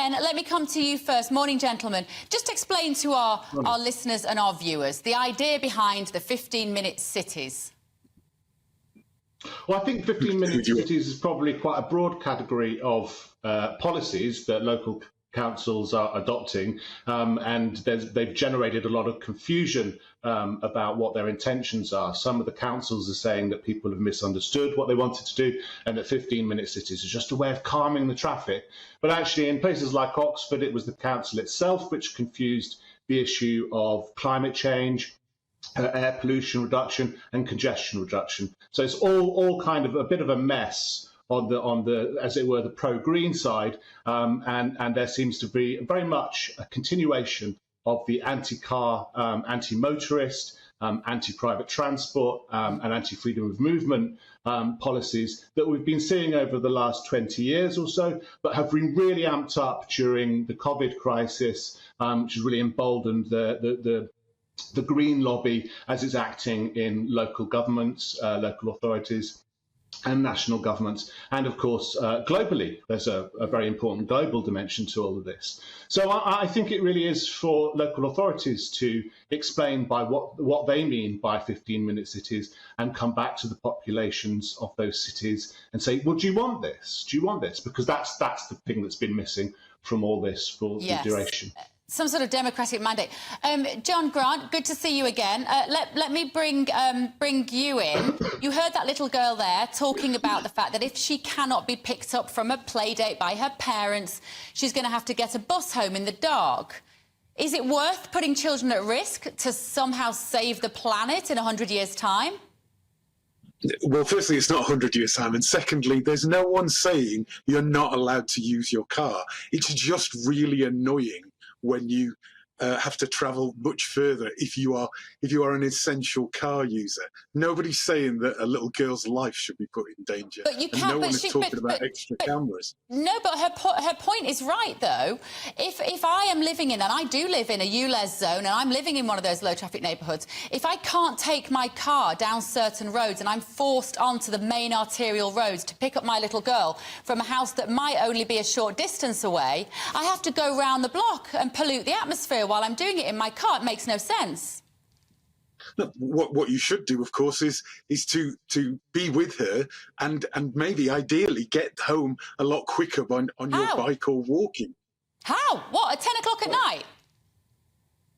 Ben, let me come to you first. Morning, gentlemen. Just explain to our listeners and our viewers the idea behind the 15-minute cities. Well, I think 15-minute cities is probably quite a broad category of policies that local councils are adopting, and they've generated a lot of confusion about what their intentions are. Some of the councils are saying that people have misunderstood what they wanted to do and that 15-minute cities is just a way of calming the traffic. But actually, in places like Oxford, it was the council itself which confused the issue of climate change, air pollution reduction and congestion reduction. So it's all kind of a bit of a mess on the as it were, the pro-green side, and there seems to be very much a continuation of the anti-car, anti-motorist, anti-private transport and anti-freedom of movement policies that we've been seeing over the last 20 years or so, but have been really amped up during the COVID crisis, which has really emboldened the green lobby as it's acting in local governments, local authorities and national governments, and of course globally. There's a very important global dimension to all of this. So I think it really is for local authorities to explain by what they mean by 15-minute cities and come back to the populations of those cities and say, well, do you want this? Do you want this? Because that's the thing that's been missing from all this for the duration. Some sort of democratic mandate. John Grant, good to see you again. Let me bring you in. You heard that little girl there talking about the fact that if she cannot be picked up from a play date by her parents, she's going to have to get a bus home in the dark. Is it worth putting children at risk to somehow save the planet in 100 years' time? Well, firstly, it's not 100 years' time. And secondly, there's no one saying you're not allowed to use your car. It's just really annoying when you have to travel much further if you are an essential car user. Nobody's saying that a little girl's life should be put in danger. But you can't. And no one is talking about extra cameras. No, but her point is right, though. If I am living in, and I do live in a ULEZ zone, and I'm living in one of those low-traffic neighbourhoods, if I can't take my car down certain roads and I'm forced onto the main arterial roads to pick up my little girl from a house that might only be a short distance away, I have to go round the block and pollute the atmosphere while I'm doing it in my car. It makes no sense. Look, what you should do, of course, is to be with her and maybe ideally get home a lot quicker on your bike or walking. How? What, at 10 o'clock at night?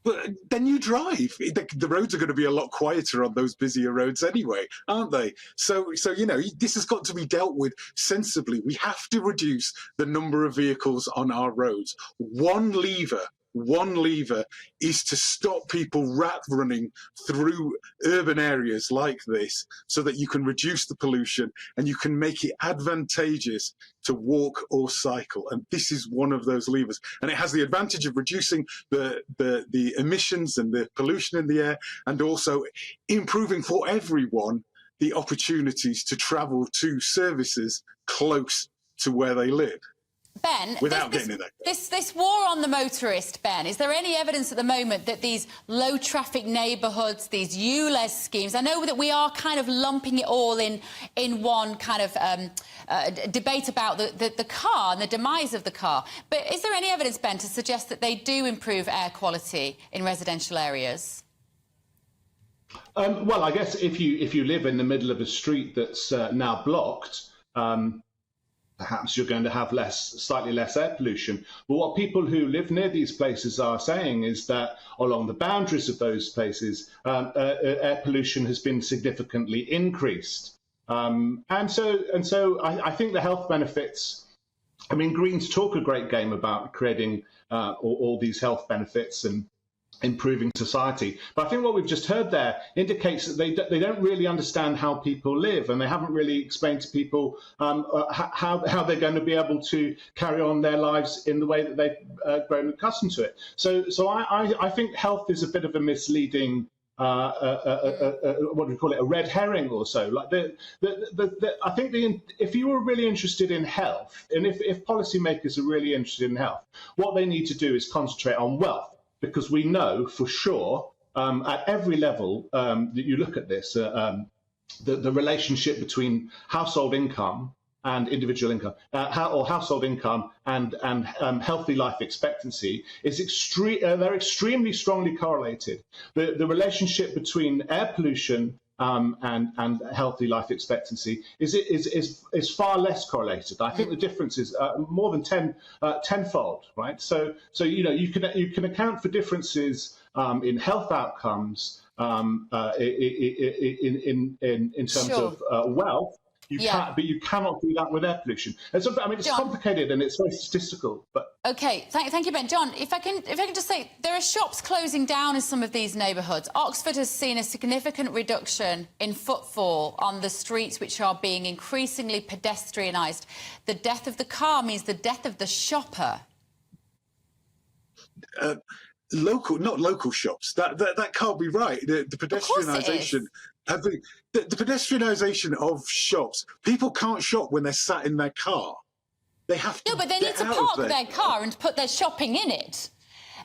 But then you drive. The roads are going to be a lot quieter on those busier roads anyway, aren't they? So you know, this has got to be dealt with sensibly. We have to reduce the number of vehicles on our roads. One lever is to stop people rat running through urban areas like this so that you can reduce the pollution and you can make it advantageous to walk or cycle. And this is one of those levers. And it has the advantage of reducing the emissions and the pollution in the air, and also improving for everyone the opportunities to travel to services close to where they live. Ben, this war on the motorist, Ben, is there any evidence at the moment that these low-traffic neighbourhoods, these ULEZ schemes, I know that we are kind of lumping it all in one kind of debate about the car and the demise of the car, but is there any evidence, Ben, to suggest that they do improve air quality in residential areas? Well, I guess if you live in the middle of a street that's now blocked, perhaps you're going to have slightly less air pollution. But what people who live near these places are saying is that along the boundaries of those places, air pollution has been significantly increased. And so I think the health benefits, I mean, Greens talk a great game about creating all these health benefits and improving society. But I think what we've just heard there indicates that they don't really understand how people live, and they haven't really explained to people how they're going to be able to carry on their lives in the way that they've grown accustomed to it. So I think health is a bit of a misleading what do we call it, a red herring or so. Like I think if you were really interested in health, and if policymakers are really interested in health, what they need to do is concentrate on wealth. Because we know for sure at every level that you look at this, the relationship between household income and individual income, or household income, and healthy life expectancy is they're extremely strongly correlated. The relationship between air pollution and healthy life expectancy is far less correlated. I think the difference is more than tenfold, right? So you can account for differences in health outcomes in terms of wealth. But you cannot do that with air pollution. And so, I mean, it's complicated and it's very statistical. But OK, thank you, Ben. John, if I can just say, there are shops closing down in some of these neighbourhoods. Oxford has seen a significant reduction in footfall on the streets, which are being increasingly pedestrianised. The death of the car means the death of the shopper. Not local shops. That can't be right. The pedestrianisation. The pedestrianisation of shops. People can't shop when they're sat in their car. They have to. No, but they need to park their car and put their shopping in it.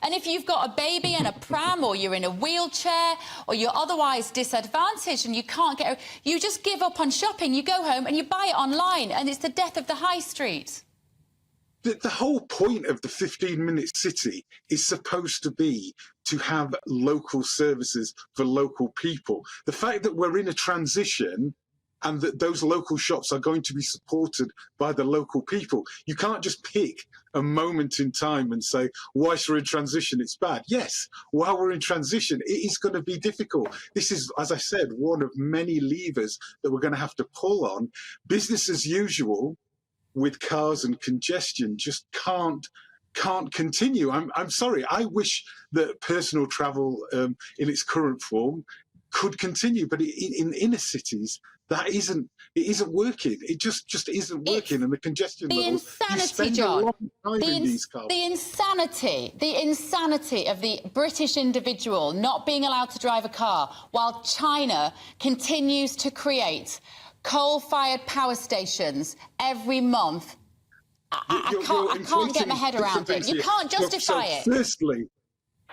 And if you've got a baby and a pram, or you're in a wheelchair, or you're otherwise disadvantaged and you can't get, you just give up on shopping. You go home and you buy it online, and it's the death of the high street. The whole point of the 15-minute city is supposed to be to have local services for local people. The fact that we're in a transition and that those local shops are going to be supported by the local people, you can't just pick a moment in time and say, whilst we're in transition, it's bad. Yes, while we're in transition, it is going to be difficult. This is, as I said, one of many levers that we're going to have to pull on. Business as usual with cars and congestion just can't continue. I'm sorry. I wish that personal travel in its current form could continue, but in inner cities that isn't working. It just isn't working, and the congestion levels. Insanity, John. The insanity of the British individual not being allowed to drive a car while China continues to create coal-fired power stations every month. I can't get my head around it. You can't justify it. Firstly,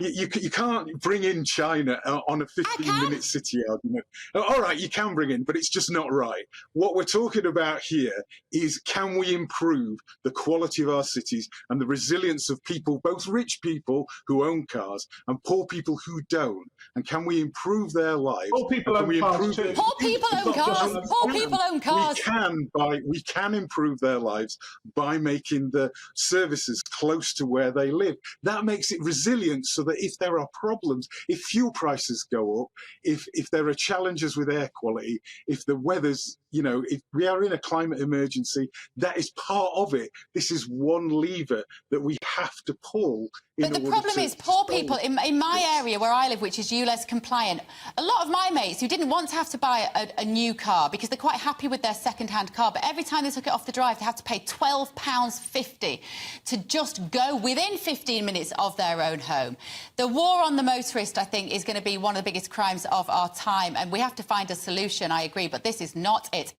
you can't bring in China on a 15-minute city argument. All right, you can bring in, but it's just not right. What we're talking about here is, can we improve the quality of our cities and the resilience of people, both rich people who own cars and poor people who don't? And can we improve their lives? Poor people own cars too. Poor people own cars. Poor people own cars. We can improve their lives by making the services close to where they live. That makes it resilient, so that if there are problems, if fuel prices go up, if there are challenges with air quality, if the weather's, if we are in a climate emergency, that is part of it. This is one lever that we have to pull. But the problem is, poor people in my area where I live, which is ULEZ compliant, a lot of my mates who didn't want to have to buy a new car because they're quite happy with their second-hand car, but every time they took it off the drive, they had to pay £12.50 to just go within 15 minutes of their own home. The war on the motorist, I think, is going to be one of the biggest crimes of our time, and we have to find a solution, I agree, but this is not it.